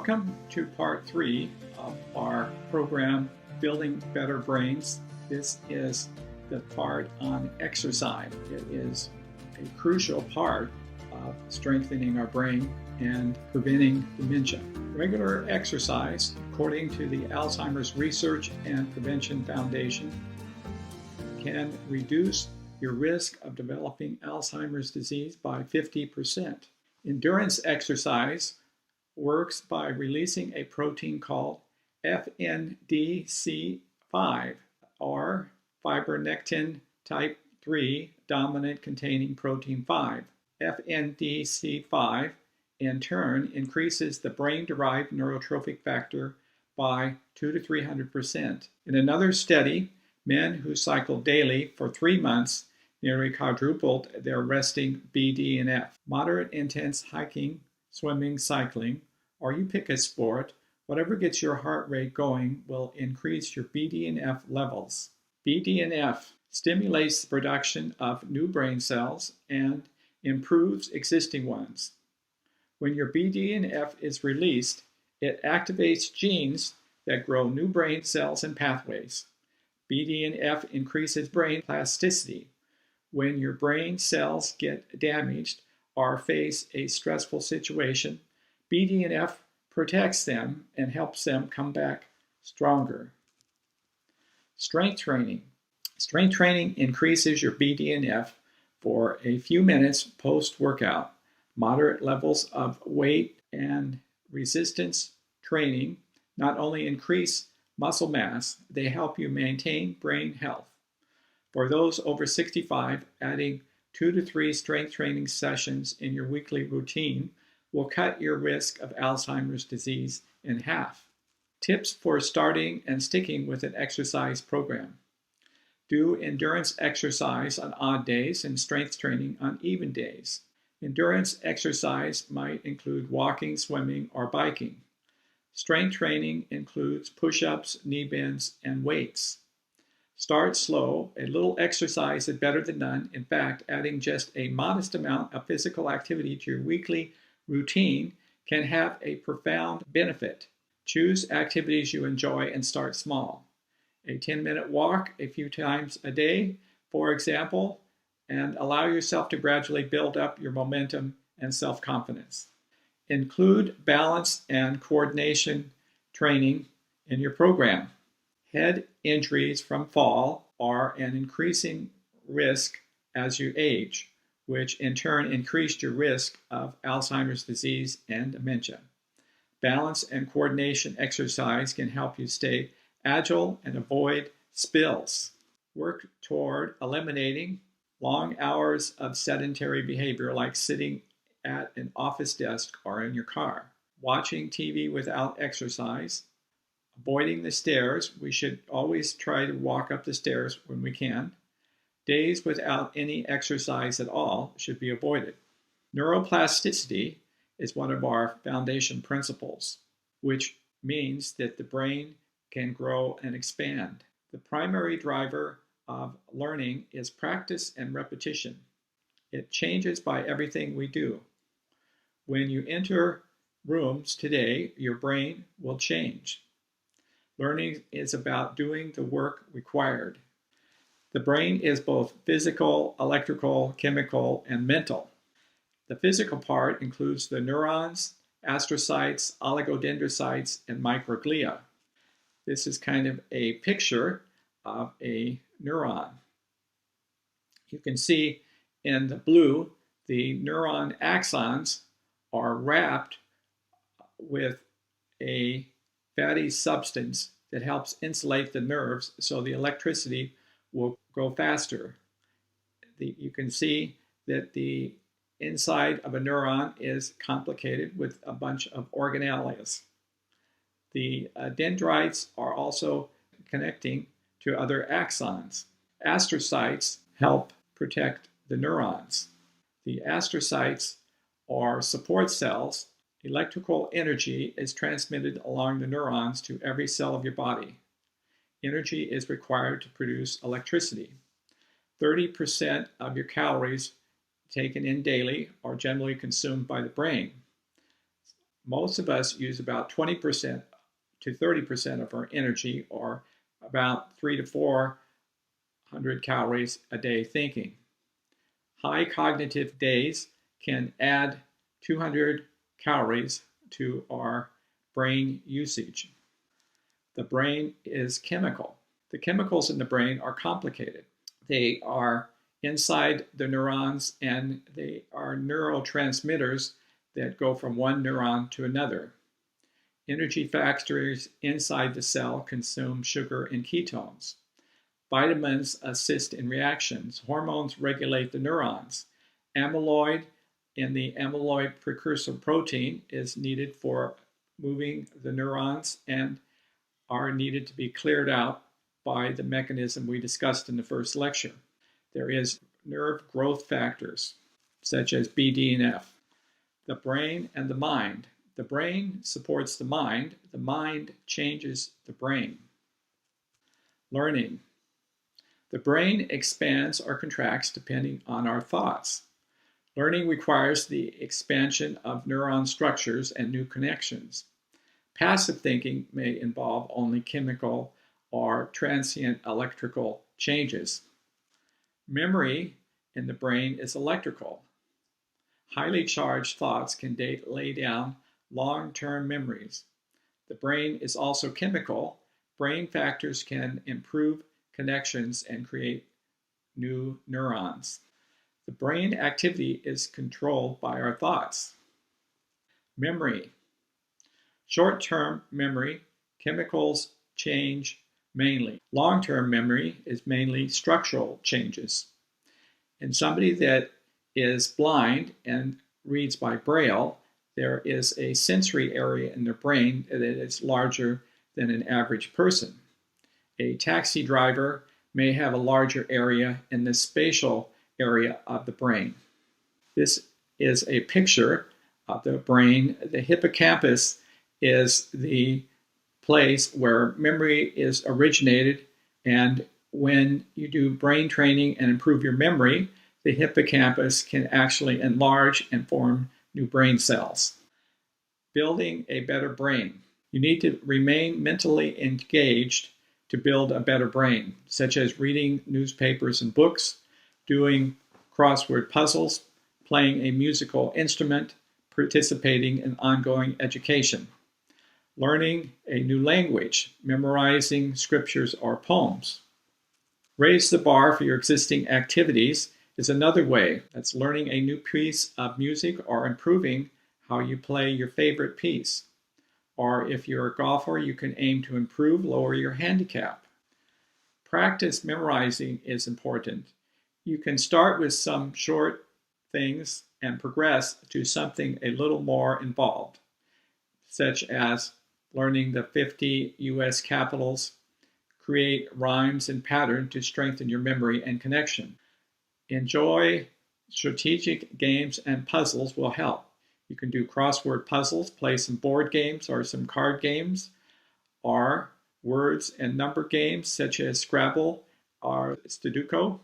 Welcome to part 3 of our program, Building Better Brains. This is the part on exercise. It is a crucial part of strengthening our brain and preventing dementia. Regular exercise, according to the Alzheimer's Research and Prevention Foundation, can reduce your risk of developing Alzheimer's disease by 50%. Endurance exercise works by releasing a protein called FNDC5, or fibronectin type 3 dominant containing protein 5. FNDC5 in turn increases the brain-derived neurotrophic factor by 200 to 300%. In another study, men who cycled daily for 3 months nearly quadrupled their resting BDNF. Moderate intense hiking, swimming, cycling, or you pick a sport, whatever gets your heart rate going will increase your BDNF levels. BDNF stimulates the production of new brain cells and improves existing ones. When your BDNF is released, it activates genes that grow new brain cells and pathways. BDNF increases brain plasticity. When your brain cells get damaged or face a stressful situation, BDNF protects them and helps them come back stronger. Strength training. Strength training increases your BDNF for a few minutes post-workout. Moderate levels of weight and resistance training not only increase muscle mass, they help you maintain brain health. For those over 65, adding 2 to 3 strength training sessions in your weekly routine will cut your risk of Alzheimer's disease in half. Tips for starting and sticking with an exercise program. Do endurance exercise on odd days and strength training on even days. Endurance exercise might include walking, swimming, or biking. Strength training includes push-ups, knee bends, and weights. Start slow. A little exercise is better than none. In fact, adding just a modest amount of physical activity to your weekly routine can have a profound benefit. Choose activities you enjoy and start small. A 10-minute walk a few times a day, for example, and allow yourself to gradually build up your momentum and self-confidence. Include balance and coordination training in your program. Head injuries from fall are an increasing risk as you age, which in turn increased your risk of Alzheimer's disease and dementia. Balance and coordination exercise can help you stay agile and avoid spills. Work toward eliminating long hours of sedentary behavior like sitting at an office desk or in your car. Watching TV without exercise. Avoiding the stairs. We should always try to walk up the stairs when we can. Days without any exercise at all should be avoided. Neuroplasticity is one of our foundation principles, which means that the brain can grow and expand. The primary driver of learning is practice and repetition. It changes by everything we do. When you enter rooms today, your brain will change. Learning is about doing the work required. The brain is both physical, electrical, chemical, and mental. The physical part includes the neurons, astrocytes, oligodendrocytes, and microglia. This is kind of a picture of a neuron. You can see in the blue, the neuron axons are wrapped with a fatty substance that helps insulate the nerves so the electricity will go faster. You can see that the inside of a neuron is complicated with a bunch of organelles. The dendrites are also connecting to other axons. Astrocytes help protect the neurons. The astrocytes are support cells. Electrical energy is transmitted along the neurons to every cell of your body. Energy is required to produce electricity. 30% of your calories taken in daily are generally consumed by the brain. Most of us use about 20% to 30% of our energy, or about 300 to 400 calories a day thinking. High cognitive days can add 200 calories to our brain usage. The brain is chemical. The chemicals in the brain are complicated. They are inside the neurons, and they are neurotransmitters that go from one neuron to another. Energy factories inside the cell consume sugar and ketones. Vitamins assist in reactions. Hormones regulate the neurons. Amyloid in the amyloid precursor protein is needed for moving the neurons and are needed to be cleared out by the mechanism we discussed in the first lecture. There is nerve growth factors, such as BDNF. The brain and the mind. The brain supports the mind changes the brain. Learning. The brain expands or contracts depending on our thoughts. Learning requires the expansion of neuron structures and new connections. Passive thinking may involve only chemical or transient electrical changes. Memory in the brain is electrical. Highly charged thoughts can lay down long-term memories. The brain is also chemical. Brain factors can improve connections and create new neurons. The brain activity is controlled by our thoughts. Memory. Short-term memory, chemicals change mainly. Long-term memory is mainly structural changes. In somebody that is blind and reads by Braille, there is a sensory area in their brain that is larger than an average person. A taxi driver may have a larger area in the spatial area of the brain. This is a picture of the brain. The hippocampus is the place where memory is originated, and when you do brain training and improve your memory, the hippocampus can actually enlarge and form new brain cells. Building a better brain. You need to remain mentally engaged to build a better brain, such as reading newspapers and books, doing crossword puzzles, playing a musical instrument, participating in ongoing education. Learning a new language, memorizing scriptures or poems. Raise the bar for your existing activities is another way. That's learning a new piece of music or improving how you play your favorite piece. Or if you're a golfer, you can aim to improve, lower your handicap. Practice memorizing is important. You can start with some short things and progress to something a little more involved, such as learning the 50 U.S. capitals. Create rhymes and pattern to strengthen your memory and connection. Enjoy strategic games and puzzles will help. You can do crossword puzzles, play some board games or some card games, or words and number games such as Scrabble or Sudoku.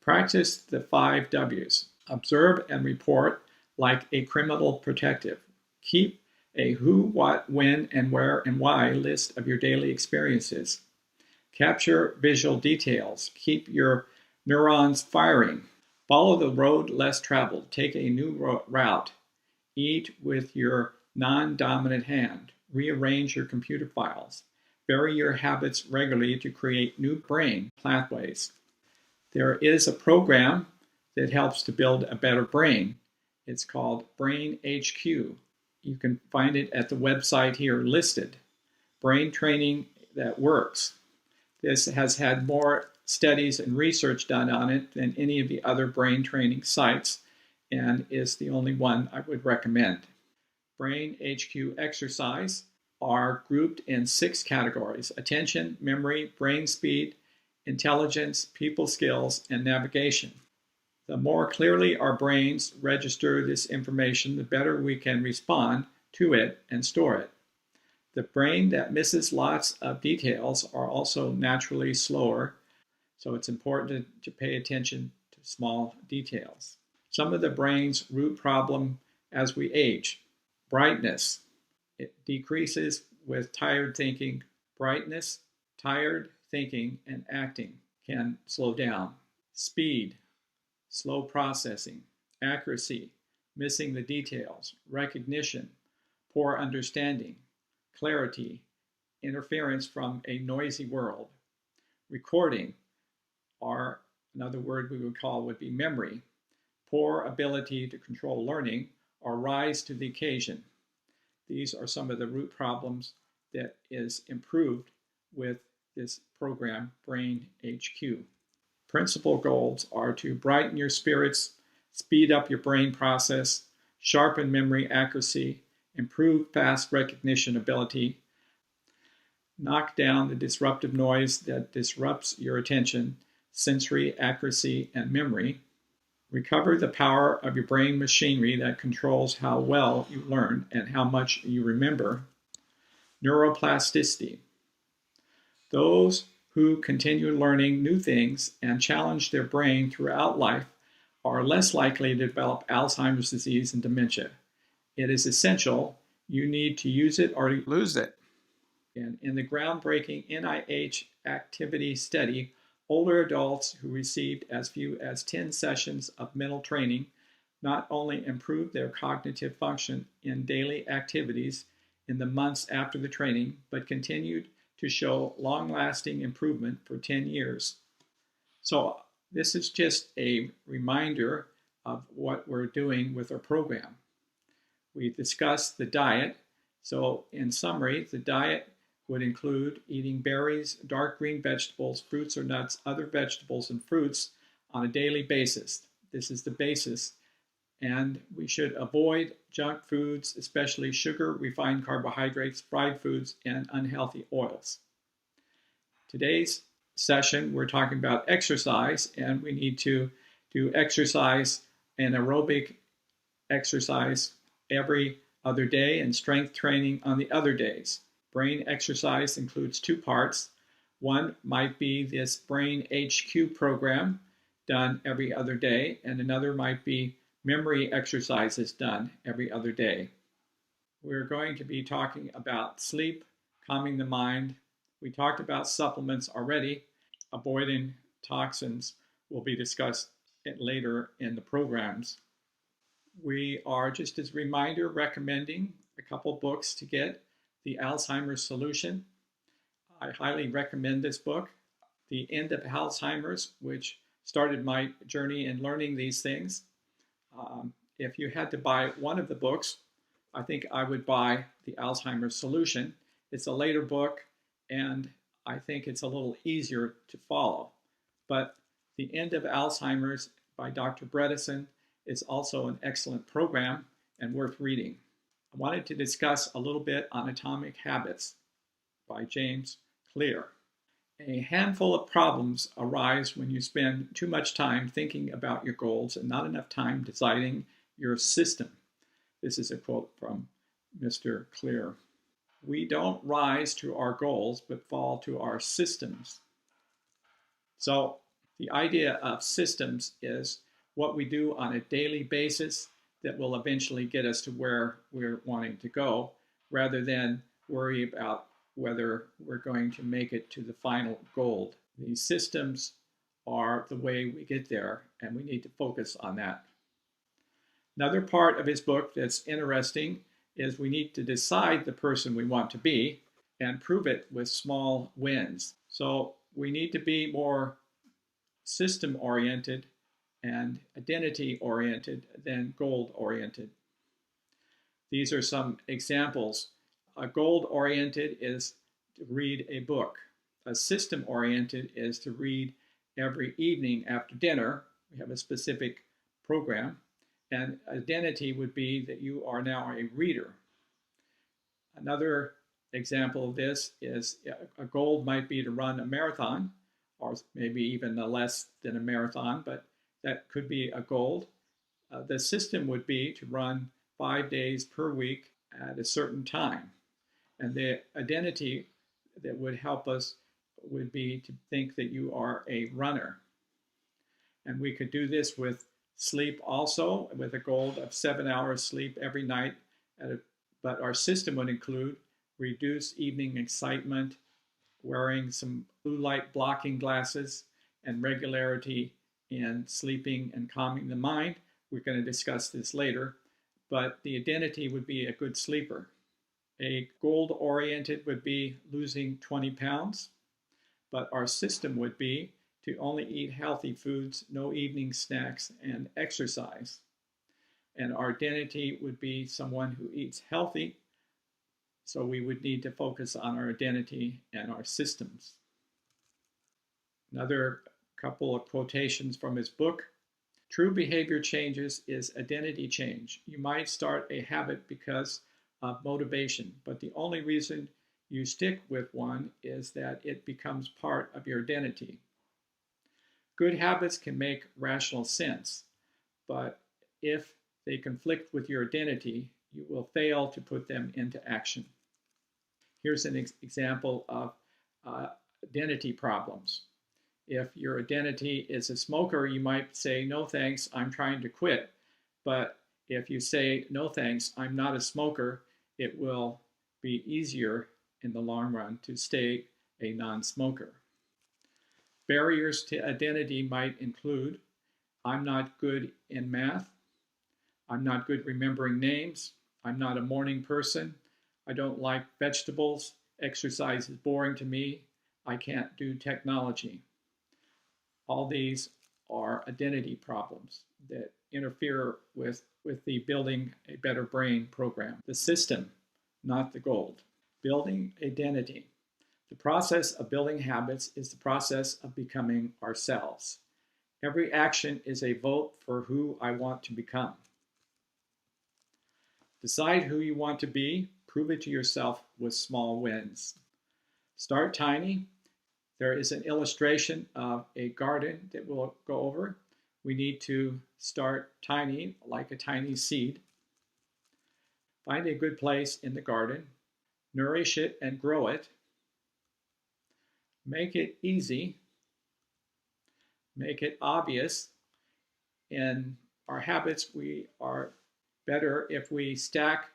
Practice the 5 W's. Observe and report like a criminal detective. Keep a who, what, when, and where, and why list of your daily experiences. Capture visual details. Keep your neurons firing. Follow the road less traveled. Take a new route. Eat with your non-dominant hand. Rearrange your computer files. Vary your habits regularly to create new brain pathways. There is a program that helps to build a better brain. It's called Brain HQ. You can find it at the website here listed. Brain training that works. This has had more studies and research done on it than any of the other brain training sites, and is the only one I would recommend. Brain HQ exercise are grouped in 6 categories: attention, memory, brain speed, intelligence, people skills, and navigation. The more clearly our brains register this information, the better we can respond to it and store it. The brain that misses lots of details are also naturally slower, so it's important to pay attention to small details. Some of the brain's root problem as we age: brightness. It decreases with tired thinking. Brightness, tired thinking, and acting can slow down. Speed, slow processing. Accuracy, missing the details. Recognition, poor understanding. Clarity, interference from a noisy world. Recording, or another word we would call would be memory. Poor ability to control learning or rise to the occasion. These are some of the root problems that is improved with this program, Brain HQ. Principal goals are to brighten your spirits, speed up your brain process, sharpen memory accuracy, improve fast recognition ability, knock down the disruptive noise that disrupts your attention, sensory accuracy, and memory, recover the power of your brain machinery that controls how well you learn and how much you remember, neuroplasticity. Those who continue learning new things and challenge their brain throughout life are less likely to develop Alzheimer's disease and dementia. It is essential. You need to use it or lose it. And in the groundbreaking NIH activity study, older adults who received as few as 10 sessions of mental training not only improved their cognitive function in daily activities in the months after the training, but continued to show long-lasting improvement for 10 years. So this is just a reminder of what we're doing with our program. We discussed the diet. So in summary, the diet would include eating berries, dark green vegetables, fruits or nuts, other vegetables and fruits on a daily basis. This is the basis. And we should avoid junk foods, especially sugar, refined carbohydrates, fried foods, and unhealthy oils. Today's session, we're talking about exercise, and we need to do exercise and aerobic exercise every other day and strength training on the other days. Brain exercise includes two parts. One might be this Brain HQ program done every other day, and another might be memory exercises done every other day. We're going to be talking about sleep, calming the mind. We talked about supplements already. Avoiding toxins will be discussed later in the programs. We are, just as a reminder, recommending a couple books to get. The Alzheimer's Solution. I highly recommend this book. The End of Alzheimer's, which started my journey in learning these things. If you had to buy one of the books, I think I would buy The Alzheimer's Solution. It's a later book, and I think it's a little easier to follow. But The End of Alzheimer's by Dr. Bredesen is also an excellent program and worth reading. I wanted to discuss a little bit on Atomic Habits by James Clear. A handful of problems arise when you spend too much time thinking about your goals and not enough time deciding your system. This is a quote from Mr. Clear. We don't rise to our goals, but fall to our systems. So the idea of systems is what we do on a daily basis that will eventually get us to where we're wanting to go, rather than worry about whether we're going to make it to the final goal. These systems are the way we get there, and we need to focus on that. Another part of his book that's interesting is we need to decide the person we want to be and prove it with small wins. So we need to be more system-oriented and identity-oriented than goal-oriented. These are some examples. A goal-oriented is to read a book. A system-oriented is to read every evening after dinner. We have a specific program. And identity would be that you are now a reader. Another example of this is a goal might be to run a marathon, or maybe even less than a marathon, but that could be a goal. The system would be to run 5 days per week at a certain time. And the identity that would help us would be to think that you are a runner. And we could do this with sleep also, with a goal of 7 hours sleep every night at a But our system would include reduced evening excitement, wearing some blue light blocking glasses, and regularity in sleeping and calming the mind. We're going to discuss this later, but the identity would be a good sleeper. A goal-oriented would be losing 20 pounds, but our system would be to only eat healthy foods, no evening snacks, and exercise. And our identity would be someone who eats healthy, so we would need to focus on our identity and our systems. Another couple of quotations from his book. True behavior changes is identity change. You might start a habit because of motivation, but the only reason you stick with one is that it becomes part of your identity. Good habits can make rational sense, but if they conflict with your identity, you will fail to put them into action. Here's an example of identity problems. If your identity is a smoker, you might say, no thanks, I'm trying to quit. But if you say, no thanks, I'm not a smoker, it will be easier in the long run to stay a non-smoker. Barriers to identity might include, I'm not good in math, I'm not good remembering names, I'm not a morning person, I don't like vegetables, exercise is boring to me, I can't do technology. All these are identity problems that interfere with the Building a Better Brain program. The system, not the goal. Building identity. The process of building habits is the process of becoming ourselves. Every action is a vote for who I want to become. Decide who you want to be. Prove it to yourself with small wins. Start tiny. There is an illustration of a garden that we'll go over. We need to start tiny, like a tiny seed. Find a good place in the garden. Nourish it and grow it. Make it easy. Make it obvious. In our habits, we are better if we stack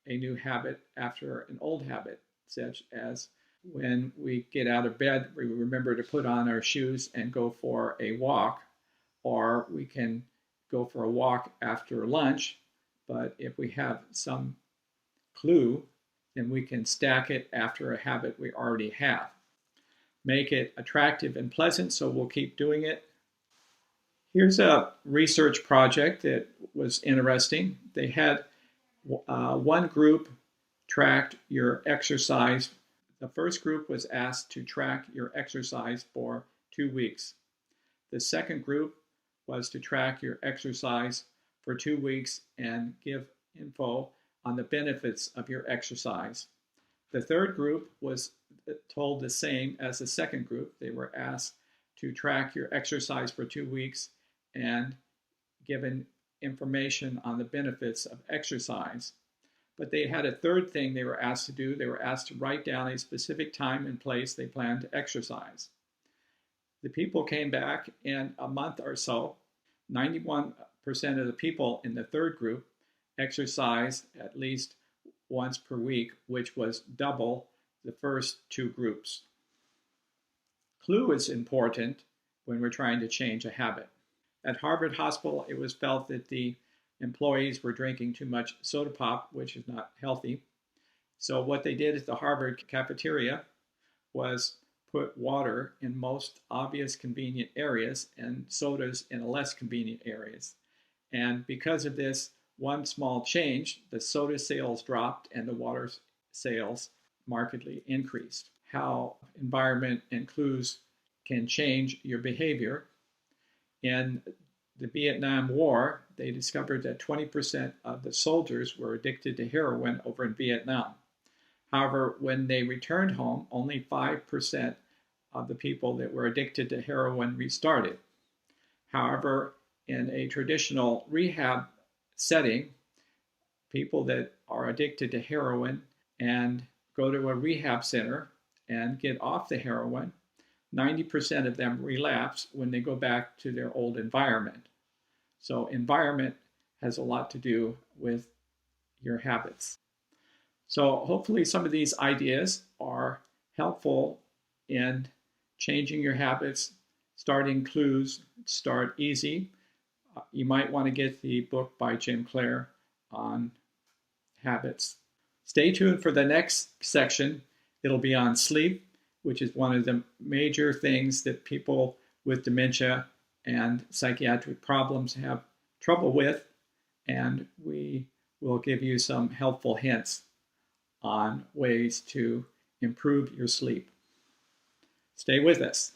a new habit after an old habit, such as when we get out of bed, we remember to put on our shoes and go for a walk, or we can go for a walk after lunch. But if we have some clue, then we can stack it after a habit we already have. Make it attractive and pleasant, so we'll keep doing it. Here's a research project that was interesting. They had one group tracked your exercise. The first group was asked to track your exercise for 2 weeks. The second group was to track your exercise for 2 weeks and give info on the benefits of your exercise. The third group was told the same as the second group. They were asked to track your exercise for 2 weeks and given information on the benefits of exercise. But they had a third thing they were asked to do. They were asked to write down a specific time and place they planned to exercise. The people came back in a month or so. 91% of the people in the third group exercised at least once per week, which was double the first two groups. Clue is important when we're trying to change a habit. At Harvard Hospital, it was felt that the employees were drinking too much soda pop, which is not healthy. So what they did at the Harvard cafeteria was put water in most obvious convenient areas and sodas in less convenient areas. And because of this one small change, the soda sales dropped and the water sales markedly increased. How environment and clues can change your behavior. In the Vietnam War, they discovered that 20% of the soldiers were addicted to heroin over in Vietnam. However, when they returned home, only 5% of the people that were addicted to heroin restarted. However, in a traditional rehab setting, people that are addicted to heroin and go to a rehab center and get off the heroin, 90% of them relapse when they go back to their old environment. So environment has a lot to do with your habits. So hopefully some of these ideas are helpful in changing your habits, starting clues, start easy. You might want to get the book by Jim Clare on habits. Stay tuned for the next section. It'll be on sleep, which is one of the major things that people with dementia and psychiatric problems have trouble with, and we will give you some helpful hints on ways to improve your sleep. Stay with us.